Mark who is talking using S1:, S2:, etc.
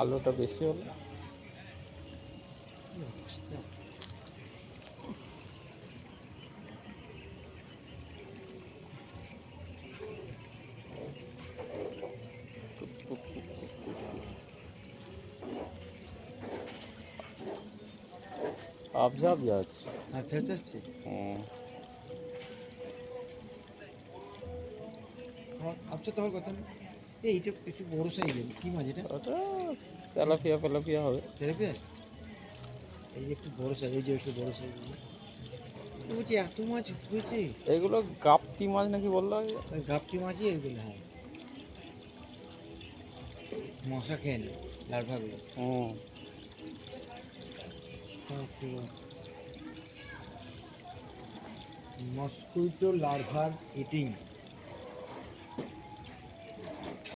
S1: আলোটা বেশি হলো। আবঝাব যাচ্ছে।
S2: আচ্ছা আচ্ছা আচ্ছা। আচ্ছা তোমার কথা না, এইটা একটু বড় সাইজের কি মাছ এটা?
S1: ওটা তেলাপিয়া ফেলাপিয়া হবে।
S2: তেলাপিয়া? এই যে একটু বড় সাইজ, এই যে একটু বড় সাইজ বলছি এত মাছ হয়েছে।
S1: এগুলো গাপ্তি মাছ নাকি বললো?
S2: ওই গাপটি মাছই এগুলো, হ্যাঁ। মশা খেয়ে নেয় লার্ভাগুলো।
S1: হুম।
S2: মস্কুইটো লার্ভার ইটিং।